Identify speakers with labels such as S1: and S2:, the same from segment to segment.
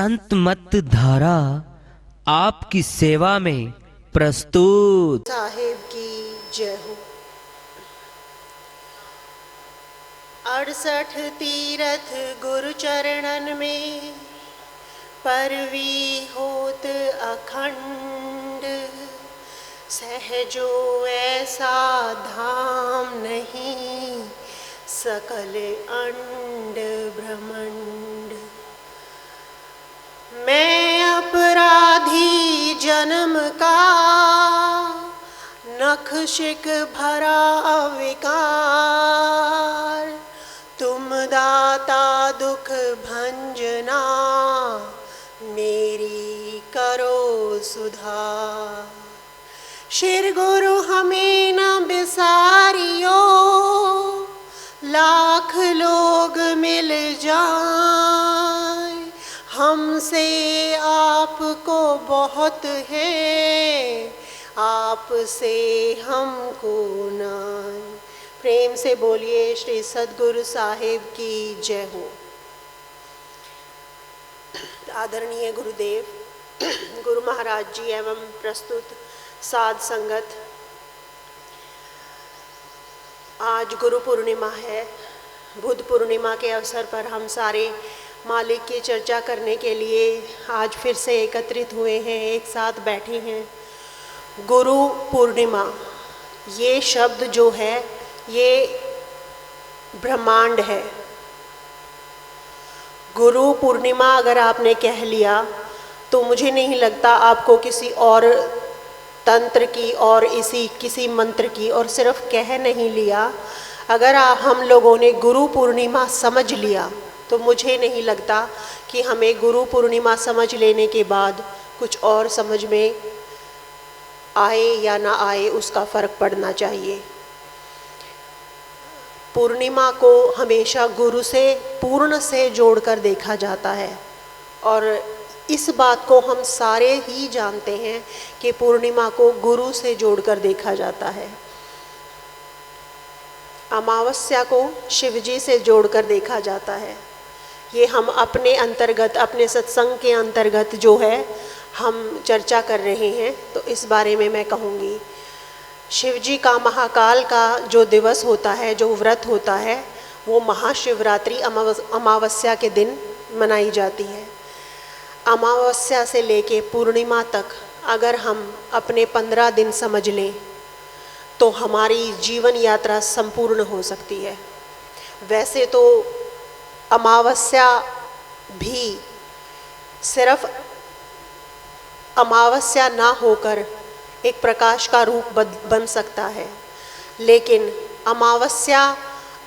S1: संत मत धारा आपकी सेवा में प्रस्तुत।
S2: साहेब की जय हो। 68 तीरथ गुरु चरणन में परवी होत अखंड, सहजो ऐसा धाम नहीं सकल अंड ब्रह्मांड। मैं अपराधी जन्म का नख शिक भरा विकार, तुम दाता दुख भंजना मेरी करो सुधार। शिर गुरु हमें न बिसारियो, लाख लोग मिल जाए, हमसे आपको बहुत है, आपसे हमको नाय। प्रेम से बोलिए श्री सद्गुरु साहेब की जय हो। आदरणीय गुरुदेव, गुरु महाराज जी एवं प्रस्तुत साध संगत, आज गुरु पूर्णिमा है। बुध पूर्णिमा के अवसर पर हम सारे मालिक की चर्चा करने के लिए आज फिर से एकत्रित हुए हैं, एक साथ बैठे हैं। गुरु पूर्णिमा ये शब्द जो है ये ब्रह्मांड है। गुरु पूर्णिमा अगर आपने कह लिया तो मुझे नहीं लगता आपको किसी और तंत्र की और किसी मंत्र की और सिर्फ कह नहीं लिया। अगर हम लोगों ने गुरु पूर्णिमा समझ लिया तो मुझे नहीं लगता कि हमें गुरु पूर्णिमा समझ लेने के बाद कुछ और समझ में आए या ना आए उसका फ़र्क पड़ना चाहिए। पूर्णिमा को हमेशा गुरु से पूर्ण से जोड़कर देखा जाता है और इस बात को हम सारे ही जानते हैं कि पूर्णिमा को गुरु से जोड़कर देखा जाता है। अमावस्या को शिवजी से जोड़कर देखा जाता है। ये हम अपने अंतर्गत, अपने सत्संग के अंतर्गत जो है हम चर्चा कर रहे हैं, तो इस बारे में मैं कहूँगी। शिवजी का महाकाल का जो दिवस होता है, जो व्रत होता है, वो महाशिवरात्रि अमावस्या के दिन मनाई जाती है। अमावस्या से लेके पूर्णिमा तक अगर हम अपने 15 दिन समझ लें तो हमारी जीवन यात्रा संपूर्ण हो सकती है। वैसे तो अमावस्या भी सिर्फ अमावस्या ना होकर एक प्रकाश का रूप बन सकता है, लेकिन अमावस्या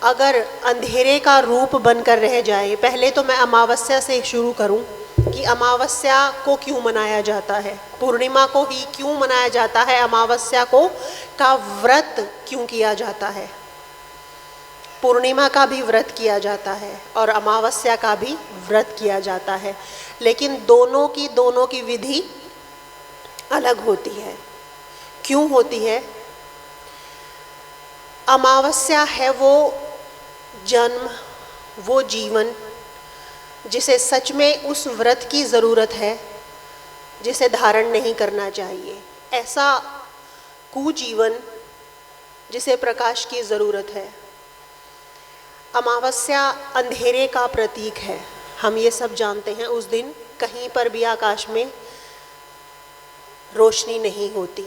S2: अगर अंधेरे का रूप बनकर रह जाए। पहले तो मैं अमावस्या से शुरू करूं कि अमावस्या को क्यों मनाया जाता है, पूर्णिमा को ही क्यों मनाया जाता है, अमावस्या को का व्रत क्यों किया जाता है। पूर्णिमा का भी व्रत किया जाता है और अमावस्या का भी व्रत किया जाता है, लेकिन दोनों की विधि अलग होती है। क्यों होती है? अमावस्या है वो जन्म, वो जीवन जिसे सच में उस व्रत की ज़रूरत है, जिसे धारण नहीं करना चाहिए। ऐसा कुजीवन जिसे प्रकाश की ज़रूरत है। अमावस्या अंधेरे का प्रतीक है, हम ये सब जानते हैं। उस दिन कहीं पर भी आकाश में रोशनी नहीं होती।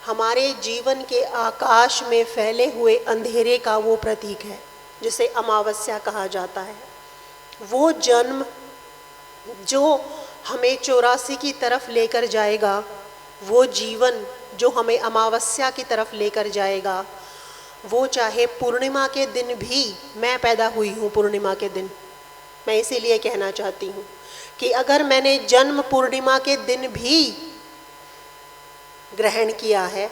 S2: हमारे जीवन के आकाश में फैले हुए अंधेरे का वो प्रतीक है जिसे अमावस्या कहा जाता है। वो जन्म जो हमें 84 की तरफ लेकर जाएगा, वो जीवन जो हमें अमावस्या की तरफ लेकर जाएगा, वो चाहे पूर्णिमा के दिन भी, मैं पैदा हुई हूँ पूर्णिमा के दिन, मैं इसीलिए कहना चाहती हूँ कि अगर मैंने जन्म पूर्णिमा के दिन भी ग्रहण किया है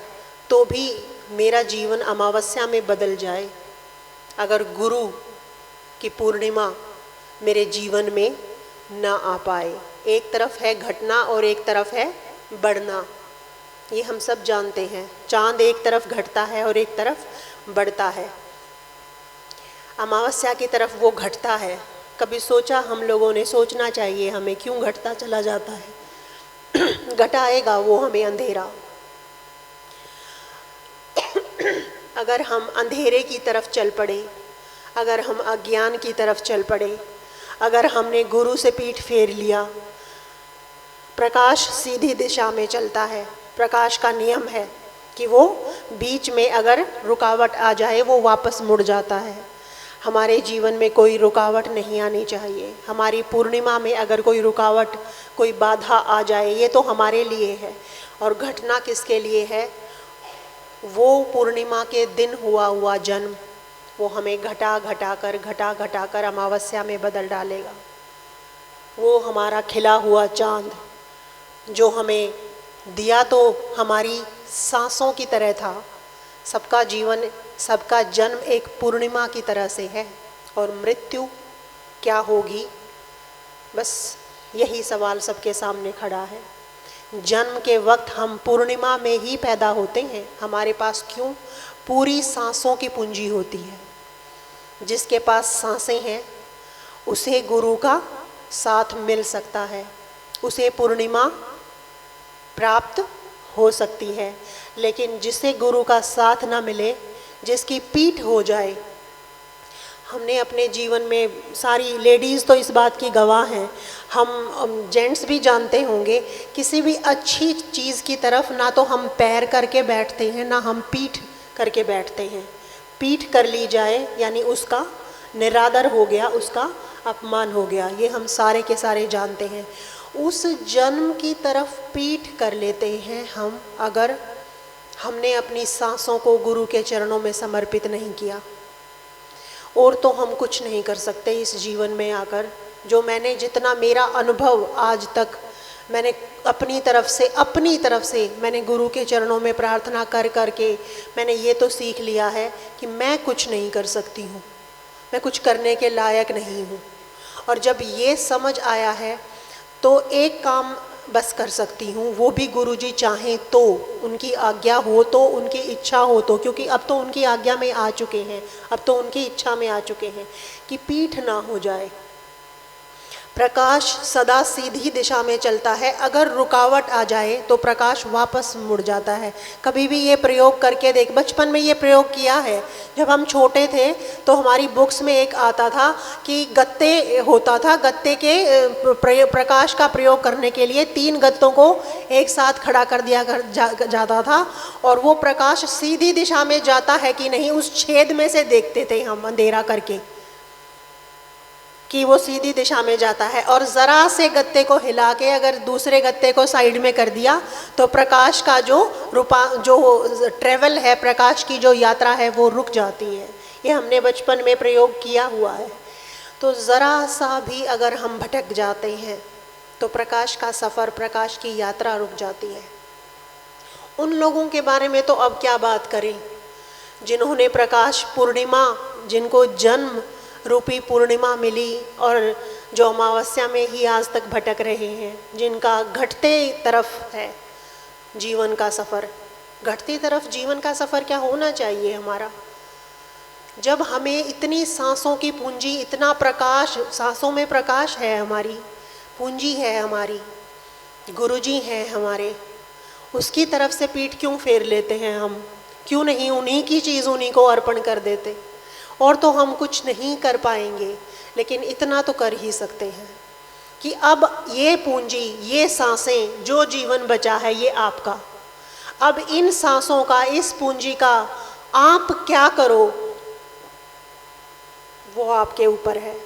S2: तो भी मेरा जीवन अमावस्या में बदल जाए, अगर गुरु की पूर्णिमा मेरे जीवन में ना आ पाए। एक तरफ है घटना और एक तरफ है बढ़ना, ये हम सब जानते हैं। चांद एक तरफ घटता है और एक तरफ बढ़ता है। अमावस्या की तरफ वो घटता है कभी सोचा हम लोगों ने, सोचना चाहिए हमें, क्यों घटता चला जाता है? घटाएगा वो हमें अंधेरा। अगर हम अंधेरे की तरफ चल पड़े, अगर हम अज्ञान की तरफ चल पड़े, अगर हमने गुरु से पीठ फेर लिया, प्रकाश सीधी दिशा में चलता है। प्रकाश का नियम है कि वो बीच में अगर रुकावट आ जाए वो वापस मुड़ जाता है। हमारे जीवन में कोई रुकावट नहीं आनी चाहिए। हमारी पूर्णिमा में अगर कोई रुकावट, कोई बाधा आ जाए, ये तो हमारे लिए है। और घटना किसके लिए है? वो पूर्णिमा के दिन हुआ जन्म, वो हमें घटा घटा कर अमावस्या में बदल डालेगा। वो हमारा खिला हुआ चांद जो हमें दिया तो हमारी सांसों की तरह था। सबका जीवन, सबका जन्म एक पूर्णिमा की तरह से है। और मृत्यु क्या होगी, बस यही सवाल सबके सामने खड़ा है। जन्म के वक्त हम पूर्णिमा में ही पैदा होते हैं। हमारे पास क्यों? पूरी सांसों की पूंजी होती है। जिसके पास सांसें हैं उसे गुरु का साथ मिल सकता है, उसे पूर्णिमा प्राप्त हो सकती है। लेकिन जिसे गुरु का साथ ना मिले, जिसकी पीठ हो जाए, हमने अपने जीवन में, सारी लेडीज़ तो इस बात की गवाह हैं, हम जेंट्स भी जानते होंगे, किसी भी अच्छी चीज़ की तरफ ना तो हम पैर करके बैठते हैं, ना हम पीठ करके बैठते हैं। पीठ कर ली जाए यानी उसका निरादर हो गया, उसका अपमान हो गया। ये हम सारे के सारे जानते हैं। उस जन्म की तरफ पीठ कर लेते हैं हम, अगर हमने अपनी सांसों को गुरु के चरणों में समर्पित नहीं किया। और तो हम कुछ नहीं कर सकते इस जीवन में आकर। जो मैंने, जितना मेरा अनुभव आज तक, मैंने अपनी तरफ से मैंने गुरु के चरणों में प्रार्थना कर करके मैंने ये तो सीख लिया है कि मैं कुछ नहीं कर सकती हूँ, मैं कुछ करने के लायक नहीं हूँ। और जब ये समझ आया है तो एक काम बस कर सकती हूँ, वो भी गुरुजी चाहें तो, उनकी आज्ञा हो तो, उनकी इच्छा हो तो, क्योंकि अब तो उनकी आज्ञा में आ चुके हैं, अब तो उनकी इच्छा में आ चुके हैं कि पीठ ना हो जाए। प्रकाश सदा सीधी दिशा में चलता है, अगर रुकावट आ जाए तो प्रकाश वापस मुड़ जाता है। कभी भी ये प्रयोग करके देख, बचपन में ये प्रयोग किया है। जब हम छोटे थे तो हमारी बुक्स में एक आता था कि गत्ते होता था, गत्ते के प्रकाश का प्रयोग करने के लिए 3 गत्तों को एक साथ खड़ा कर दिया जाता था, और वो प्रकाश सीधी दिशा में जाता है कि नहीं, उस छेद में से देखते थे हम अंधेरा करके कि वो सीधी दिशा में जाता है। और ज़रा से गत्ते को हिला के अगर दूसरे गत्ते को साइड में कर दिया तो प्रकाश का जो ट्रेवल है, प्रकाश की जो यात्रा है वो रुक जाती है। ये हमने बचपन में प्रयोग किया हुआ है। तो ज़रा सा भी अगर हम भटक जाते हैं तो प्रकाश का सफ़र, प्रकाश की यात्रा रुक जाती है। उन लोगों के बारे में तो अब क्या बात करें जिन्होंने प्रकाश पूर्णिमा, जिनको जन्म रूपी पूर्णिमा मिली और जो अमावस्या में ही आज तक भटक रहे हैं, जिनका घटते तरफ है जीवन का सफ़र। घटती तरफ जीवन का सफ़र क्या होना चाहिए हमारा? जब हमें इतनी सांसों की पूंजी, इतना प्रकाश, सांसों में प्रकाश है, हमारी पूंजी है, हमारी गुरुजी हैं हमारे, उसकी तरफ से पीठ क्यों फेर लेते हैं हम? क्यों नहीं उन्हीं की चीज़ उन्हीं को अर्पण कर देते? और तो हम कुछ नहीं कर पाएंगे, लेकिन इतना तो कर ही सकते हैं कि अब ये पूंजी, ये सांसें, जो जीवन बचा है ये आपका। अब इन सांसों का, इस पूंजी का आप क्या करो वो आपके ऊपर है।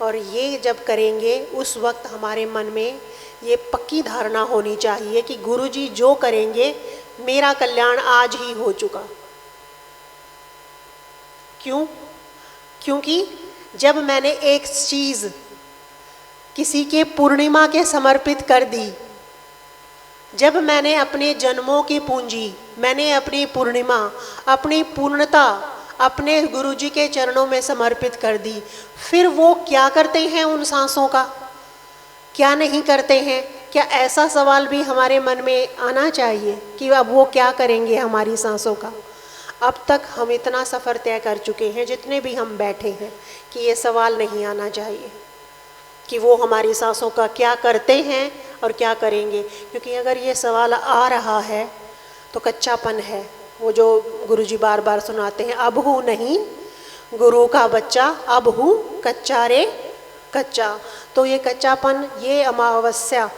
S2: और ये जब करेंगे उस वक्त हमारे मन में ये पक्की धारणा होनी चाहिए कि गुरुजी जो करेंगे मेरा कल्याण आज ही हो चुका। क्यों? क्योंकि जब मैंने एक चीज़ किसी के पूर्णिमा के समर्पित कर दी, जब मैंने अपने जन्मों की पूंजी, मैंने अपनी पूर्णिमा, अपनी पूर्णता अपने गुरुजी के चरणों में समर्पित कर दी, फिर वो क्या करते हैं उन सांसों का? क्या नहीं करते हैं? क्या ऐसा सवाल भी हमारे मन में आना चाहिए कि अब वो क्या करेंगे हमारी सांसों का? अब तक हम इतना सफ़र तय कर चुके हैं, जितने भी हम बैठे हैं, कि ये सवाल नहीं आना चाहिए कि वो हमारी सांसों का क्या करते हैं और क्या करेंगे। क्योंकि अगर ये सवाल आ रहा है तो कच्चापन है। वो जो गुरुजी बार बार सुनाते हैं, अब हूँ नहीं गुरु का बच्चा, अब हूँ कच्चा रे कच्चा। तो ये कच्चापन, ये अमावस्या,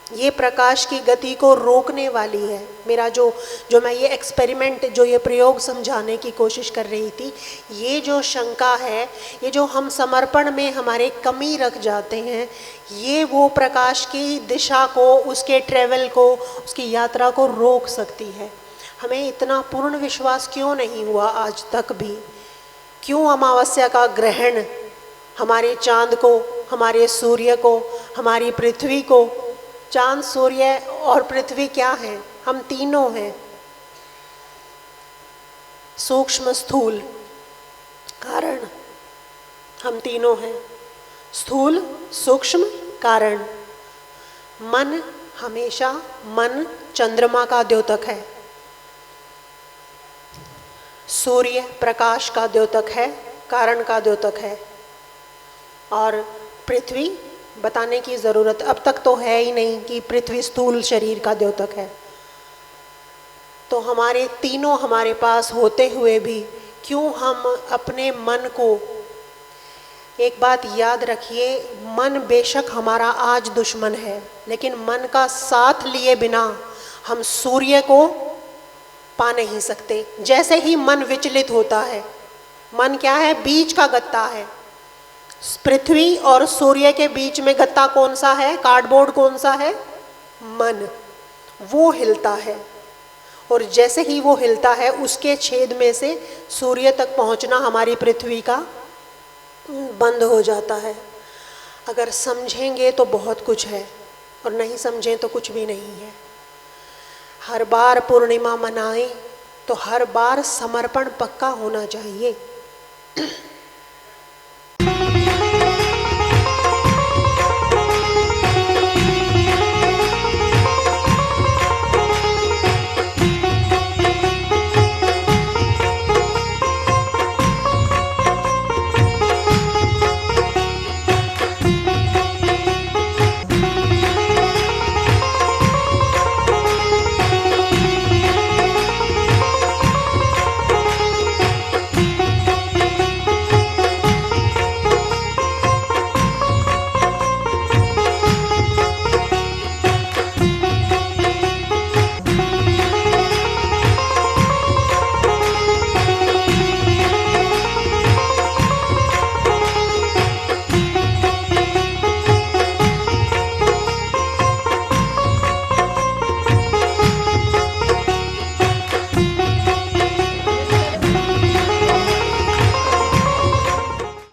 S2: ये प्रकाश की गति को रोकने वाली है। मेरा जो मैं ये एक्सपेरिमेंट, जो ये प्रयोग समझाने की कोशिश कर रही थी, ये जो शंका है, ये जो हम समर्पण में हमारे कमी रख जाते हैं, ये वो प्रकाश की दिशा को, उसके ट्रेवल को, उसकी यात्रा को रोक सकती है। हमें इतना पूर्ण विश्वास क्यों नहीं हुआ आज तक भी? क्यों अमावस्या का ग्रहण हमारे चांद को, हमारे सूर्य को, हमारी पृथ्वी को, चांद, सूर्य और पृथ्वी क्या है? हम तीनों हैं, सूक्ष्म स्थूल कारण, हम तीनों हैं। स्थूल, सूक्ष्म, कारण। मन हमेशा, मन चंद्रमा का द्योतक है, सूर्य प्रकाश का द्योतक है, कारण का द्योतक है, और पृथ्वी बताने की ज़रूरत अब तक तो है ही नहीं कि पृथ्वी स्थूल शरीर का द्योतक है। तो हमारे तीनों हमारे पास होते हुए भी क्यों हम अपने मन को, एक बात याद रखिए, मन बेशक हमारा आज दुश्मन है, लेकिन मन का साथ लिए बिना हम सूर्य को पा नहीं सकते। जैसे ही मन विचलित होता है, मन क्या है? बीच का गत्ता है। पृथ्वी और सूर्य के बीच में गत्ता कौन सा है? कार्डबोर्ड कौन सा है? मन। वो हिलता है, और जैसे ही वो हिलता है, उसके छेद में से सूर्य तक पहुंचना हमारी पृथ्वी का बंद हो जाता है। अगर समझेंगे तो बहुत कुछ है, और नहीं समझें तो कुछ भी नहीं है। हर बार पूर्णिमा मनाएं तो हर बार समर्पण पक्का होना चाहिए।